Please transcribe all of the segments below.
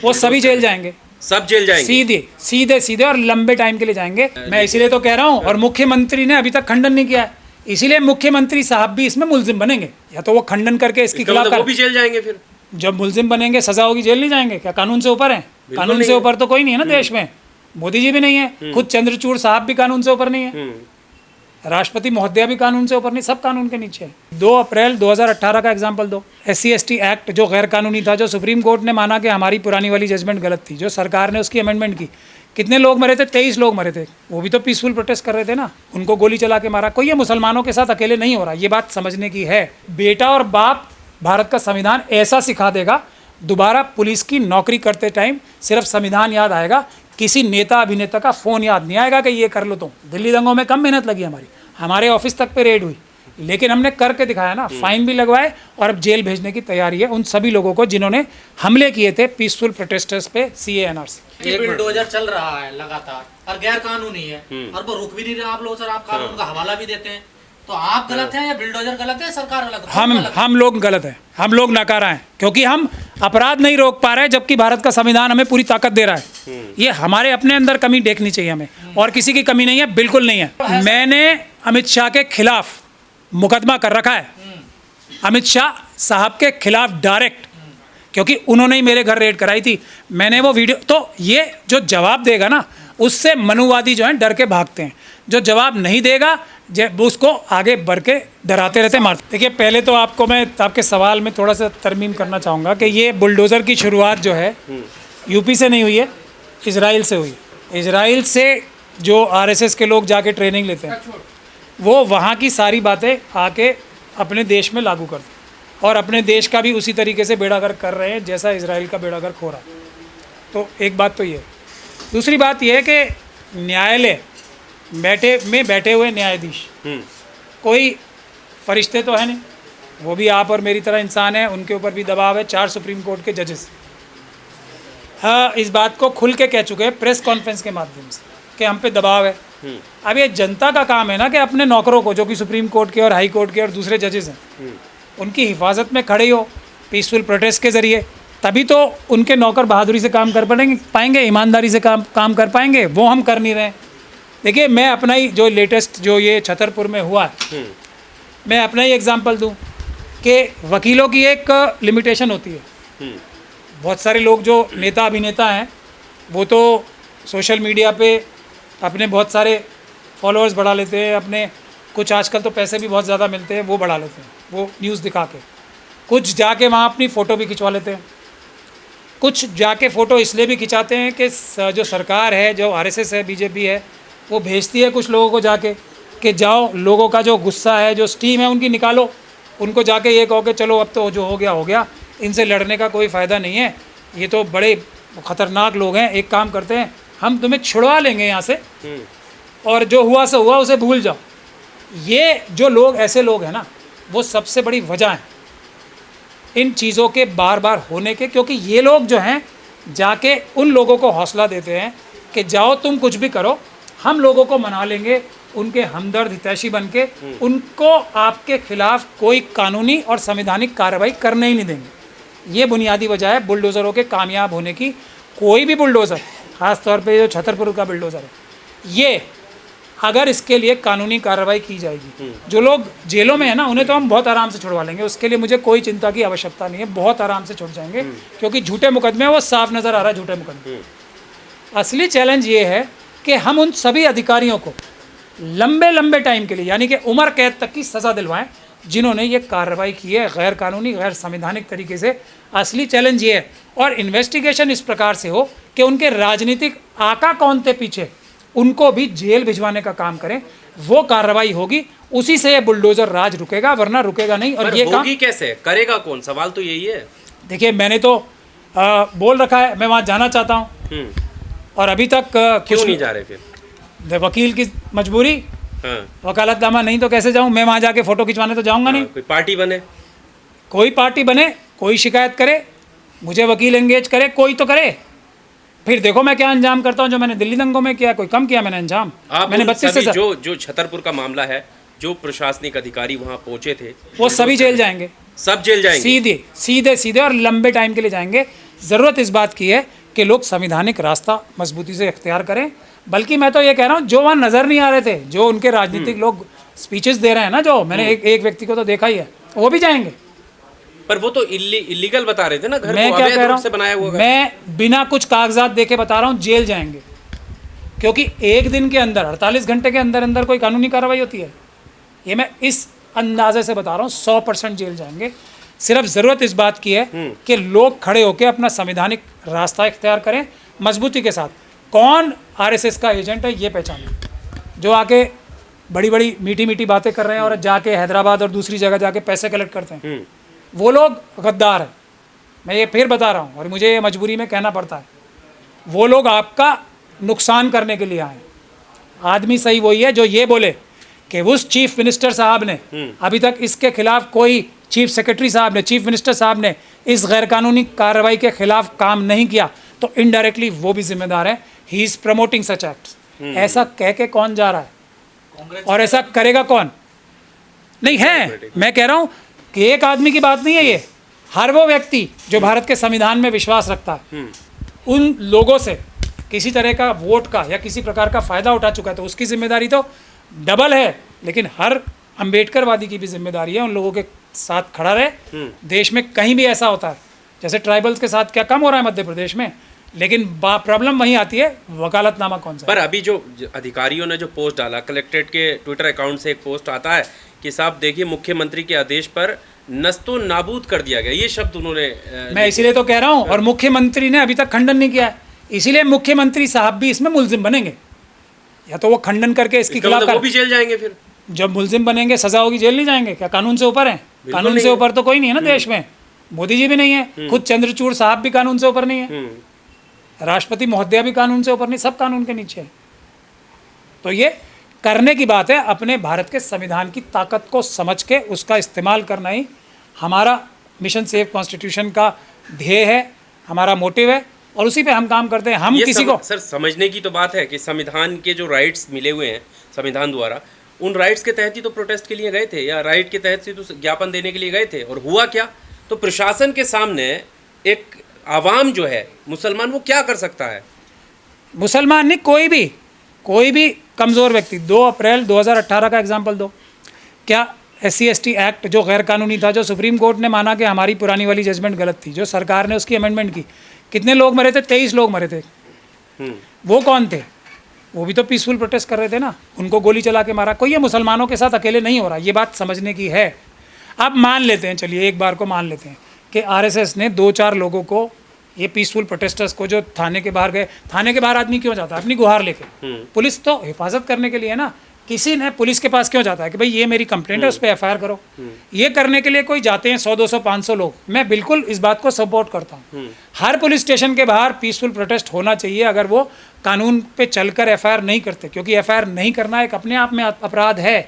वो सभी जेल जाएंगे, सब जेल जाएंगे, सीधे सीधे सीधे और लंबे टाइम के लिए जाएंगे। मैं इसीलिए तो कह रहा हूँ, और मुख्यमंत्री ने अभी तक खंडन नहीं किया है, इसीलिए मुख्यमंत्री साहब भी इसमें मुलजिम बनेंगे। या तो वो खंडन करके इसके खिलाफ मतलब वो भी जेल जाएंगे, फिर जब मुलजिम बनेंगे सजा होगी, जेल नहीं जाएंगे क्या? कानून से ऊपर है? कानून से ऊपर तो कोई नहीं है ना देश में, मोदी जी भी नहीं है, खुद चंद्रचूड़ साहब भी कानून से ऊपर नहीं है, राष्ट्रपति महोदया भी कानून से ऊपर नहीं, सब कानून के नीचे है। 2 अप्रैल 2018 का एग्जाम्पल दो, SC/ST एक्ट जो गैर कानूनी था, जो सुप्रीम कोर्ट ने माना कि हमारी पुरानी वाली जजमेंट गलत थी, जो सरकार ने उसकी अमेंडमेंट की, कितने लोग मरे थे? 23 लोग मरे थे, वो भी तो पीसफुल प्रोटेस्ट कर रहे थे ना, उनको गोली चला के मारा। कोई ये मुसलमानों के साथ अकेले नहीं हो रहा, ये बात समझने की है। बेटा और बाप भारत का संविधान ऐसा सिखा देगा, दोबारा पुलिस की नौकरी करते टाइम सिर्फ संविधान याद आएगा, किसी नेता अभिनेता का फ़ोन याद नहीं आएगा कि ये कर लो। तुम दिल्ली दंगों में कम मेहनत लगी हमारी, हमारे ऑफिस तक पे रेड हुई, लेकिन हमने करके दिखाया ना, फाइन भी लगवाए और अब जेल भेजने की तैयारी है उन सभी लोगों को जिन्होंने हमले किए थे पीसफुल प्रोटेस्टर्स पे CAA NRC। बिल्डोजर चल रहा है लगातार और गैर कानूनी है और वो रुक भी नहीं रहे आप लोग। सर आप कानून का हवाला भी देते हैं, तो आप गलत हैं या बिल्डोजर गलत है, सरकार गलत है? हम लोग गलत हैं, हम लोग नकारा हैं, क्योंकि हम अपराध नहीं रोक पा रहे, जबकि भारत का संविधान हमें पूरी ताकत दे रहा है। ये हमारे अपने अंदर कमी देखनी चाहिए हमें, और किसी की कमी नहीं है, बिल्कुल नहीं है। मैंने अमित शाह के खिलाफ मुकदमा कर रखा है, अमित शाह साहब के खिलाफ डायरेक्ट, क्योंकि उन्होंने ही मेरे घर रेड कराई थी। मैंने वो वीडियो, तो ये जो जवाब देगा ना, उससे मनुवादी जो हैं डर के भागते हैं, जो जवाब नहीं देगा उसको आगे बढ़ के डराते रहते, मारते। देखिए, पहले तो आपको मैं आपके सवाल में थोड़ा सा तरमीम करना चाहूँगा कि ये बुलडोज़र की शुरुआत जो है यूपी से नहीं हुई है, इजराइल से हुई है। इजराइल से जो RSS के लोग जाके ट्रेनिंग लेते हैं, वो वहाँ की सारी बातें आके अपने देश में लागू करते हैं, और अपने देश का भी उसी तरीके से बेड़ागर्क कर रहे हैं जैसा इजराइल का बेड़ागर्क हो रहा है। तो एक बात तो ये है। दूसरी बात यह है कि न्यायालय बैठे हुए न्यायाधीश कोई फरिश्ते तो है नहीं, वो भी आप और मेरी तरह इंसान है, उनके ऊपर भी दबाव है। 4 सुप्रीम कोर्ट के जजेस हाँ इस बात को खुल के कह चुके हैं प्रेस कॉन्फ्रेंस के माध्यम से कि हम पे दबाव है। अब ये जनता का काम है ना कि अपने नौकरों को, जो कि सुप्रीम कोर्ट के और हाई कोर्ट के और दूसरे जजेस हैं, उनकी हिफाजत में खड़े हो पीसफुल प्रोटेस्ट के ज़रिए, तभी तो उनके नौकर बहादुरी से काम कर पाएंगे, ईमानदारी से काम कर पाएंगे। वो हम कर नहीं रहे। देखिए, मैं अपना ही जो लेटेस्ट जो ये छतरपुर में हुआ है, मैं अपना ही एग्जांपल दूं कि वकीलों की एक लिमिटेशन होती है। बहुत सारे लोग जो नेता अभिनेता हैं, वो तो सोशल मीडिया पे अपने बहुत सारे फॉलोअर्स बढ़ा लेते हैं, अपने कुछ आजकल तो पैसे भी बहुत ज़्यादा मिलते हैं, वो बढ़ा लेते हैं, वो न्यूज़ दिखा के। कुछ जाके वहाँ अपनी फ़ोटो भी खिंचवा लेते हैं, कुछ जाके फ़ोटो इसलिए भी खिंचाते हैं कि जो सरकार है, जो RSS है, BJP है, वो भेजती है कुछ लोगों को जाके कि जाओ, लोगों का जो गुस्सा है, जो स्टीम है, उनकी निकालो। उनको जाके ये कहो कि चलो अब तो जो हो गया, इनसे लड़ने का कोई फ़ायदा नहीं है, ये तो बड़े ख़तरनाक लोग हैं, एक काम करते हैं, हम तुम्हें छुड़वा लेंगे यहाँ से, और जो हुआ सो हुआ, उसे भूल जाओ। ये जो लोग, ऐसे लोग हैं ना, वो सबसे बड़ी वजह है इन चीज़ों के बार बार होने के, क्योंकि ये लोग जो हैं जाके उन लोगों को हौसला देते हैं कि जाओ तुम कुछ भी करो, हम लोगों को मना लेंगे, उनके हमदर्द हितैषी बन के उनको आपके खिलाफ कोई कानूनी और संवैधानिक कार्रवाई करने ही नहीं देंगे। ये बुनियादी वजह है बुलडोज़रों के कामयाब होने की। कोई भी बुलडोज़र, ख़ास तौर पे जो छतरपुर का बुलडोज़र है, ये अगर इसके लिए कानूनी कार्रवाई की जाएगी, जो लोग जेलों में है ना, उन्हें तो हम बहुत आराम से छुड़वा लेंगे, उसके लिए मुझे कोई चिंता की आवश्यकता नहीं है, बहुत आराम से छुड़ जाएंगे, क्योंकि झूठे मुकदमे वो साफ नज़र आ रहा है, झूठे मुकदमे। असली चैलेंज ये है कि हम उन सभी अधिकारियों को लंबे टाइम के लिए, यानी कि उम्र कैद तक की सज़ा दिलवाएं, जिन्होंने ये कार्रवाई की है गैर कानूनी, गैर संवैधानिक तरीके से। असली चैलेंज ये है, और इन्वेस्टिगेशन इस प्रकार से हो कि उनके राजनीतिक आका कौन थे पीछे, उनको भी जेल भिजवाने का काम करें, वो कार्रवाई होगी, उसी से ये बुलडोज़र राज रुकेगा, वरना रुकेगा नहीं। और ये काम कैसे करेगा कौन, सवाल तो यही है। देखिए, मैंने तो बोल रखा है, मैं वहाँ जाना चाहता हूँ, और अभी तक क्यों नहीं जा रहे फिर? वकील की मजबूरी, वकालतनामा नहीं तो कैसे जाऊं मैं वहाँ जाके फ़ोटो खिंचवाने, तो जाऊंगा नहीं। कोई पार्टी बने, कोई पार्टी बने, कोई शिकायत करे, मुझे वकील एंगेज करे, कोई तो करे, फिर देखो मैं क्या अंजाम करता हूँ। जो मैंने दिल्ली दंगों में किया, कोई कम किया मैंने अंजाम? मैंने 32 से जो छतरपुर का मामला है, जो प्रशासनिक अधिकारी वहाँ पहुँचे थे, वो सभी जेल जाएंगे, सब जेल जाएंगे, सीधे और लंबे टाइम के लिए जाएंगे। ज़रूरत इस बात की है कि लोग संवैधानिक रास्ता मजबूती से इख्तियार करें। बल्कि मैं तो ये कह रहा हूँ, जो वहाँ नज़र नहीं आ रहे थे, जो उनके राजनीतिक लोग स्पीचेस दे रहे हैं ना, जो मैंने एक व्यक्ति को तो देखा ही है, वो भी जाएंगे। पर वो तो इलीगल बता रहे थे ना, घर मैं को क्या अवैध कह रहा रूप से बनाया हुआ हूँ, घर। मैं बिना कुछ कागजात देके बता रहा हूँ, जेल जाएंगे। क्योंकि एक दिन के अंदर 48 घंटे के अंदर अंदर कोई कानूनी कार्रवाई होती है, ये मैं इस अंदाजे से बता रहा हूँ, 100% जेल जाएंगे। सिर्फ ज़रूरत इस बात की है कि लोग खड़े होकर अपना संवैधानिक रास्ता इख्तियार करें मजबूती के साथ। कौन आरएसएस का एजेंट है ये पहचानें, जो आके बड़ी बड़ी मीठी मीठी बातें कर रहे हैं और जाके हैदराबाद और दूसरी जगह जाके पैसे कलेक्ट करते हैं, वो लोग गद्दार हैं। मैं ये फिर बता रहा हूँ और मुझे ये मजबूरी में कहना पड़ता है, वो लोग आपका नुकसान करने के लिए आए। आदमी सही वही है जो ये बोले कि उस चीफ मिनिस्टर साहब ने अभी तक इसके खिलाफ, कोई चीफ सेक्रेटरी साहब ने, चीफ मिनिस्टर साहब ने इस गैरकानूनी कार्रवाई के खिलाफ काम नहीं किया, तो इनडायरेक्टली वो भी जिम्मेदार है। He is promoting such acts. ऐसा कह के कौन जा रहा है और ऐसा करेगा कौन? नहीं है, मैं कह रहा हूँ कि एक आदमी की बात नहीं है ये। हर वो व्यक्ति जो भारत के संविधान में विश्वास रखता है, उन लोगों से किसी तरह का वोट का या किसी प्रकार का फ़ायदा उठा चुका है, तो उसकी जिम्मेदारी तो डबल है। लेकिन हर अम्बेडकरवादी की भी जिम्मेदारी है उन लोगों के साथ खड़ा रहे। देश में कहीं भी ऐसा होता है, जैसे ट्राइबल्स के साथ क्या कम हो रहा है मध्य प्रदेश में, लेकिन प्रॉब्लम वहीं आती है, वकालतनामा कौन सा। पर अभी जो अधिकारियों ने जो पोस्ट डाला, कलेक्ट्रेट के ट्विटर अकाउंट से एक पोस्ट आता है कि साहब देखिए, मुख्यमंत्री के आदेश पर नस्तो नाबूद कर दिया गया, ये शब्द उन्होंने मैं इसीलिए तो कह रहा हूँ, और मुख्यमंत्री ने अभी तक खंडन नहीं किया है, इसीलिए मुख्यमंत्री साहब भी इसमें मुलजिम बनेंगे। या तो वो खंडन करके इसके खिलाफ, वो भी जेल जाएंगे। फिर जब मुलजिम बनेंगे सजा होगी, जेल नहीं जाएंगे क्या? कानून से ऊपर है? कानून से ऊपर तो कोई नहीं है ना देश में। मोदी जी भी नहीं है, खुद चंद्रचूड़ साहब भी कानून से ऊपर नहीं है, राष्ट्रपति महोदया भी कानून से ऊपर नहीं, सब कानून के नीचे है। तो ये करने की बात है, अपने भारत के संविधान की ताकत को समझ के उसका इस्तेमाल करना ही हमारा मिशन सेव कॉन्स्टिट्यूशन का ध्येय है, हमारा मोटिव है, और उसी पे हम काम करते हैं। हम किसी को सर समझने की तो बात है कि संविधान के जो राइट्स मिले हुए हैं संविधान द्वारा, उन राइट्स के तहत ही तो प्रोटेस्ट के लिए गए थे, या राइट के तहत ही तो ज्ञापन देने के लिए गए थे, और हुआ क्या? तो प्रशासन के सामने एक आवाम जो है मुसलमान, वो क्या कर सकता है? मुसलमान नहीं, कोई भी कमज़ोर व्यक्ति। 2 अप्रैल 2018 का एग्जाम्पल दो, क्या SC/ST एक्ट जो गैर कानूनी था, जो सुप्रीम कोर्ट ने माना कि हमारी पुरानी वाली जजमेंट गलत थी, जो सरकार ने उसकी अमेंडमेंट की, कितने लोग मरे थे? 23 लोग मरे थे। वो कौन थे? वो भी तो पीसफुल प्रोटेस्ट कर रहे थे ना, उनको गोली चला के मारा। कोई ये मुसलमानों के साथ अकेले नहीं हो रहा, ये बात समझने की है। अब मान लेते हैं, चलिए एक बार को मान लेते हैं कि RSS ने 2-4 लोगों को, ये पीसफुल प्रोटेस्टर्स को जो थाने के बाहर गए, थाने के बाहर आदमी क्यों जाता है? अपनी गुहार लेके। पुलिस तो हिफाजत करने के लिए है ना, किसी ने पुलिस के पास क्यों जाता है कि भाई ये मेरी कंप्लेंट है, उस पर FIR करो। ये करने के लिए कोई जाते हैं 100-200-500 लोग। मैं बिल्कुल इस बात को सपोर्ट करता हूँ। हर पुलिस स्टेशन के बाहर पीसफुल प्रोटेस्ट होना चाहिए, अगर वो कानून पे चलकर FIR नहीं करते, क्योंकि FIR नहीं करना एक अपने आप में अपराध है।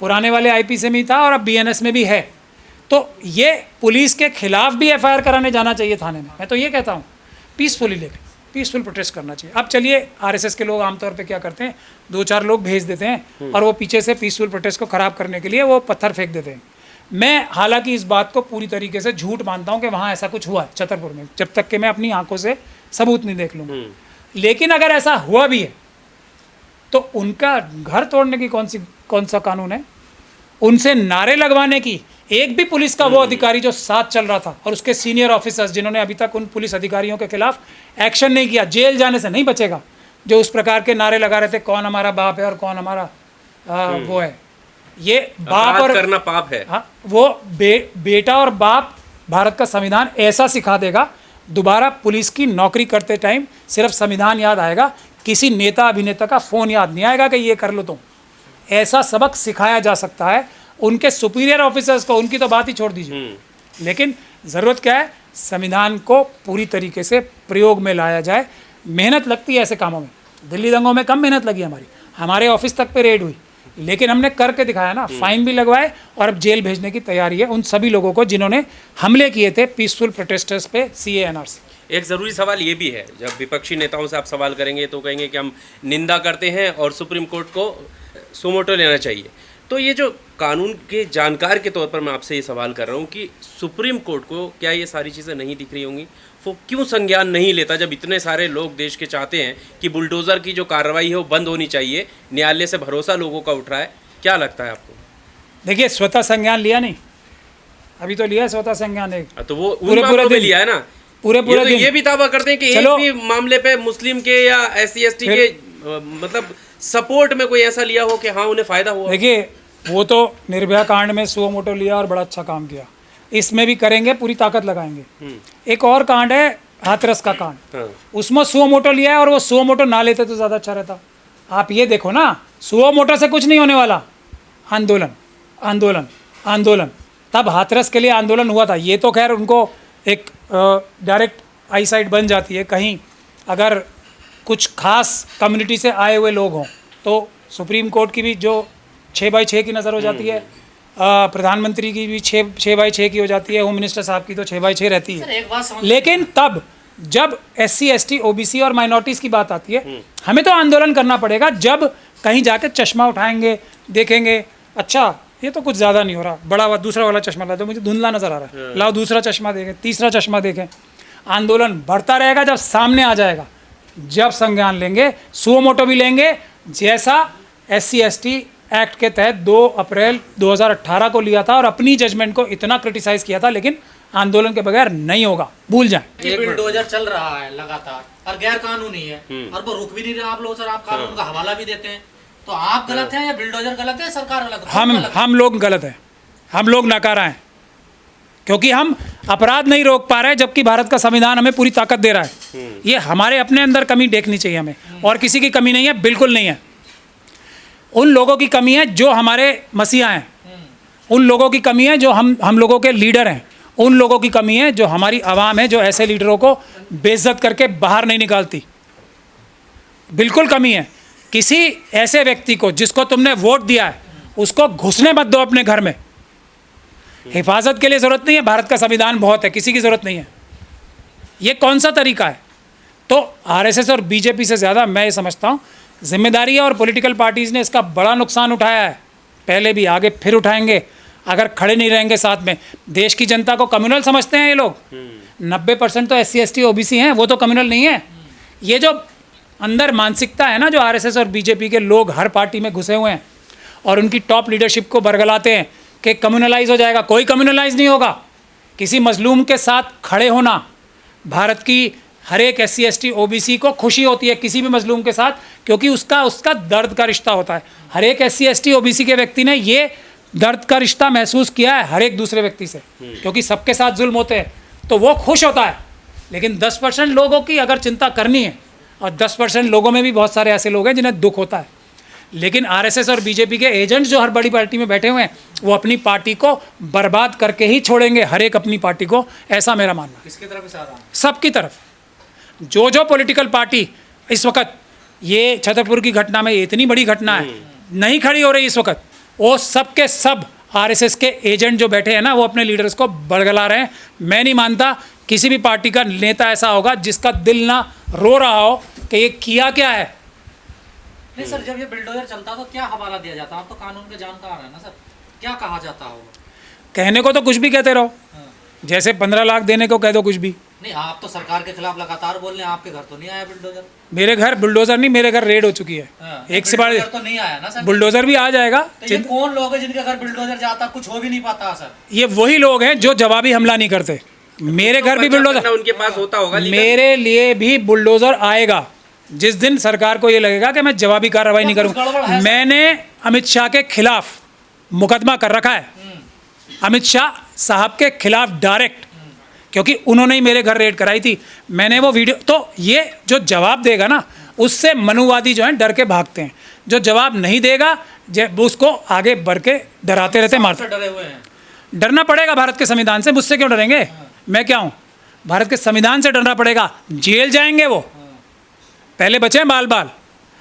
पुराने वाले IPC में था और अब BNS में भी है। तो ये पुलिस के खिलाफ भी FIR कराने जाना चाहिए थाने में। मैं तो ये कहता हूँ, पीसफुली लेकर पीसफुल प्रोटेस्ट करना चाहिए। अब चलिए RSS के लोग आमतौर पे क्या करते हैं, 2-4 लोग भेज देते हैं और वो पीछे से पीसफुल प्रोटेस्ट को ख़राब करने के लिए वो पत्थर फेंक देते हैं। मैं हालांकि इस बात को पूरी तरीके से झूठ मानता हूँ कि वहाँ ऐसा कुछ हुआ है छतरपुर में, जब तक कि मैं अपनी आंखों से सबूत नहीं देख लूँगा। लेकिन अगर ऐसा हुआ भी है तो उनका घर तोड़ने की कौन सा कानून है? उनसे नारे लगवाने की एक भी पुलिस का वो अधिकारी जो साथ चल रहा था और उसके सीनियर ऑफिसर्स जिन्होंने अभी तक उन पुलिस अधिकारियों के खिलाफ एक्शन नहीं किया, जेल जाने से नहीं बचेगा। जो उस प्रकार के नारे लगा रहे थे, कौन हमारा बाप है और कौन हमारा वो है, ये बाप और करना पाप है। हाँ, वो बेटा और बाप भारत का संविधान ऐसा सिखा देगा, दोबारा पुलिस की नौकरी करते टाइम सिर्फ संविधान याद आएगा, किसी नेता अभिनेता का फ़ोन याद नहीं आएगा कि ये कर लो तुम। ऐसा सबक सिखाया जा सकता है उनके सुपीरियर ऑफिसर्स को, उनकी तो बात ही छोड़ दीजिए। लेकिन ज़रूरत क्या है, संविधान को पूरी तरीके से प्रयोग में लाया जाए। मेहनत लगती है ऐसे कामों में, दिल्ली दंगों में कम मेहनत लगी हमारे ऑफिस तक पे रेड हुई, लेकिन हमने करके दिखाया ना, फाइन भी लगवाए और अब जेल भेजने की तैयारी है उन सभी लोगों को जिन्होंने हमले किए थे पीसफुल प्रोटेस्टर्स पे CAA NRC। एक ज़रूरी सवाल ये भी है, जब विपक्षी नेताओं से आप सवाल करेंगे तो कहेंगे कि हम निंदा करते हैं और सुप्रीम कोर्ट को सुमोटो लेना चाहिए। तो ये जो कानून के जानकार के तौर पर मैं आपसे ये सवाल कर रहा हूँ कि सुप्रीम कोर्ट को क्या ये सारी चीज़ें नहीं दिख रही होंगी? वो क्यों संज्ञान नहीं लेता जब इतने सारे लोग देश के चाहते हैं कि बुलडोज़र की जो कार्रवाई है वो बंद होनी चाहिए, न्यायालय से भरोसा लोगों का उठ रहा है, क्या लगता है आपको? देखिए, स्वतः संज्ञान लिया नहीं, अभी तो लिया है स्वतः संज्ञान एक, तो वो उन पूरे मामलों में दिन लिया है ना, पूरे ये दिन। ये भी दावा करते हैं कि एक चलो, भी मामले पे मुस्लिम के या SC ST के मतलब सपोर्ट में कोई ऐसा लिया हो कि हाँ उन्हें फायदा हुआ? देखिए, वो तो निर्भया कांड में सुओ मोटो लिया और बड़ा अच्छा काम किया, इसमें भी करेंगे, पूरी ताकत लगाएंगे। एक और कांड है हाथरस का कांड, हाँ। उसमें सुओ मोटो लिया है और वो सुओ मोटो ना लेते तो ज़्यादा अच्छा रहता। आप ये देखो ना, सुओ मोटो से कुछ नहीं होने वाला, आंदोलन आंदोलन आंदोलन। तब हाथरस के लिए आंदोलन हुआ था। ये तो खैर उनको एक डायरेक्ट आई साइट बन जाती है, कहीं अगर कुछ खास कम्युनिटी से आए हुए लोग हों तो सुप्रीम कोर्ट की भी जो 6/6 की नज़र हो जाती है, प्रधानमंत्री की भी 6/6 की हो जाती है, होम मिनिस्टर साहब की तो 6/6 रहती सर है। एक बात समझ, लेकिन तब जब SC ST OBC और माइनॉरिटीज़ की बात आती है, हमें तो आंदोलन करना पड़ेगा। जब कहीं जाके चश्मा उठाएंगे, देखेंगे अच्छा ये तो कुछ ज़्यादा नहीं हो रहा, बड़ा हुआ दूसरा वाला चश्मा ला दो, मुझे धुंधला नज़र आ रहा है, लाओ दूसरा चश्मा देखें, तीसरा चश्मा देखें। आंदोलन बढ़ता रहेगा, जब सामने आ जाएगा, जब संज्ञान लेंगे, सुओ मोटो भी लेंगे, जैसा SC ST एक्ट के तहत 2 अप्रैल 2018 को लिया था और अपनी जजमेंट को इतना क्रिटिसाइज किया था, लेकिन आंदोलन के बगैर नहीं होगा, भूल जाएं। कि बिल्डोजर चल रहा है लगातार और गैर कानूनी है और वो रुक भी नहीं रहे आप लोग सर, आप कानून का हवाला भी देते हैं, तो आप गलत हैं या बिल्डोजर गलत है, सरकार गलत है? हम लोग गलत हैं, हम लोग नकारा हैं, क्योंकि हम अपराध नहीं रोक पा रहे, जबकि भारत का संविधान हमें पूरी ताकत दे रहा है। ये हमारे अपने अंदर कमी देखनी चाहिए हमें, और किसी की कमी नहीं है, बिल्कुल नहीं है। उन लोगों की कमी है जो हमारे मसीहा हैं, उन लोगों की कमी है जो हम लोगों के लीडर हैं, उन लोगों की कमी है जो हमारी आवाम है, जो ऐसे लीडरों को बेइज्जत करके बाहर नहीं निकालती। बिल्कुल कमी है। किसी ऐसे व्यक्ति को जिसको तुमने वोट दिया है, उसको घुसने मत दो अपने घर में। हिफाजत के लिए ज़रूरत नहीं है, भारत का संविधान बहुत है, किसी की ज़रूरत नहीं है। ये कौन सा तरीका है? तो RSS और BJP से ज़्यादा मैं ये समझता हूँ जिम्मेदारी है, और पॉलिटिकल पार्टीज़ ने इसका बड़ा नुकसान उठाया है, पहले भी, आगे फिर उठाएंगे अगर खड़े नहीं रहेंगे साथ में। देश की जनता को कम्युनल समझते हैं ये लोग। 90% तो SC ST OBC हैं, वो तो कम्युनल नहीं है। ये जो अंदर मानसिकता है ना, जो RSS और BJP के लोग हर पार्टी में घुसे हुए हैं और उनकी टॉप लीडरशिप को बरगलाते हैं कि कम्युनलाइज हो जाएगा, कोई कम्युनलाइज नहीं होगा। किसी मजलूम के साथ खड़े होना, भारत की हर एक SC ST OBC को खुशी होती है किसी भी मजलूम के साथ, क्योंकि उसका दर्द का रिश्ता होता है। हर एक SC ST OBC के व्यक्ति ने ये दर्द का रिश्ता महसूस किया है हर एक दूसरे व्यक्ति से, क्योंकि सबके साथ जुल्म होते हैं, तो वो खुश होता है। लेकिन 10% लोगों की अगर चिंता करनी है, और 10% लोगों में भी बहुत सारे ऐसे लोग हैं जिन्हें दुख होता है, लेकिन RSS और BJP के एजेंट जो हर बड़ी पार्टी में बैठे हुए हैं, वो अपनी पार्टी को बर्बाद करके ही छोड़ेंगे, हर एक अपनी पार्टी को, ऐसा मेरा मानना है। किसकी तरफ इशारा है? सबकी तरफ। जो पॉलिटिकल पार्टी इस वक्त, ये छतरपुर की घटना में इतनी बड़ी घटना है, नहीं खड़ी हो रही इस वक्त, वो सब के सब RSS के एजेंट जो बैठे हैं ना, वो अपने लीडर्स को बरगला रहे हैं। मैं नहीं मानता किसी भी पार्टी का नेता ऐसा होगा जिसका दिल ना रो रहा हो कि ये किया क्या है। नहीं सर, जब ये बिल्डोजर चलता तो क्या हवाला दिया जाता? आप तो कानून के जानकार हैं ना सर, क्या कहा जाता होगा? कहने को तो कुछ भी कहते रहो, जैसे 15 लाख देने को कह दो कुछ भी। नहीं, आप तो सरकार के खिलाफ लगातार बोल रहे हैं, आपके घर तो नहीं आया बिल्डोजर? मेरे घर बुलडोजर नहीं, मेरे घर रेड हो चुकी है। एक से बिल्डोजर तो नहीं आया ना सर? बुलडोजर भी आ जाएगा। तो ये कौन लोग हैं जिनके घर बिल्डोजर जाता कुछ हो भी नहीं पाता सर? ये वही लोग हैं जो जवाबी हमला नहीं करते। मेरे घर भी बुलडोजर, उनके पास होता होगा, मेरे लिए भी बुलडोजर आएगा जिस दिन सरकार को ये लगेगा कि मैं जवाबी कार्रवाई नहीं करूंगा। मैंने अमित शाह के खिलाफ मुकदमा कर रखा है, अमित शाह साहब के खिलाफ डायरेक्ट, क्योंकि उन्होंने ही मेरे घर रेड कराई थी। मैंने वो वीडियो, तो ये जो जवाब देगा ना, उससे मनुवादी जो हैं डर के भागते हैं। जो जवाब नहीं देगा उसको आगे बढ़ के डराते रहते, मारते। डरे हुए हैं। डरना पड़ेगा भारत के संविधान से, मुझसे क्यों डरेंगे? मैं क्या हूँ? भारत के संविधान से डरना पड़ेगा। जेल जाएंगे वो, पहले बचे हैं बाल बाल,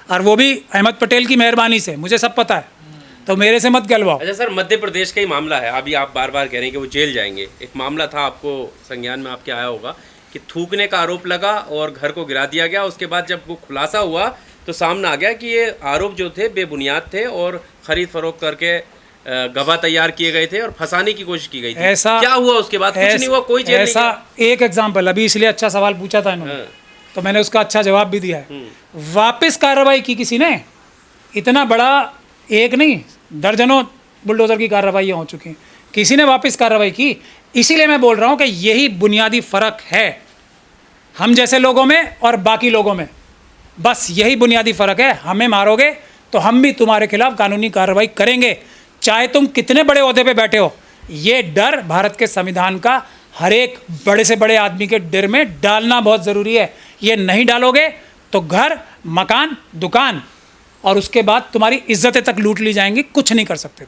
और वो भी अहमद पटेल की मेहरबानी से, मुझे सब पता है, तो मेरे से मत गलवाओ। अच्छा सर, मध्य प्रदेश का ही मामला है, अभी आप बार बार कह रहे हैं कि वो जेल जाएंगे। एक मामला था, आपको संज्ञान में आपके आया होगा, कि थूकने का आरोप लगा और घर को गिरा दिया गया। उसके बाद जब वो खुलासा हुआ तो सामने आ गया कि ये आरोप जो थे बेबुनियाद थे और ख़रीद फरोख्त करके गवाह तैयार किए गए थे और फंसाने की कोशिश की गई थी। ऐसा क्या हुआ उसके बाद? कुछ नहीं हुआ, कोई जेल नहीं ऐसा गया। एक एग्जाम्पल, अभी इसलिए अच्छा सवाल पूछा था इन्होंने, हाँ। तो मैंने उसका अच्छा जवाब भी दिया है। वापस कार्रवाई की किसी ने, इतना बड़ा, एक नहीं दर्जनों बुलडोजर की कार्रवाइयाँ हो चुकी हैं, किसी ने वापस कार्रवाई की। इसीलिए मैं बोल रहा हूँ कि यही बुनियादी फ़र्क है हम जैसे लोगों में और बाकी लोगों में, बस यही बुनियादी फ़र्क है। हमें मारोगे तो हम भी तुम्हारे खिलाफ कानूनी कार्रवाई करेंगे, चाहे तुम कितने बड़े ओहदे पे बैठे हो। ये डर भारत के संविधान का हर एक बड़े से बड़े आदमी के दिल में डालना बहुत ज़रूरी है। ये नहीं डालोगे तो घर, मकान, दुकान और उसके बाद तुम्हारी इज्जतें तक लूट ली जाएंगी, कुछ नहीं कर सकते।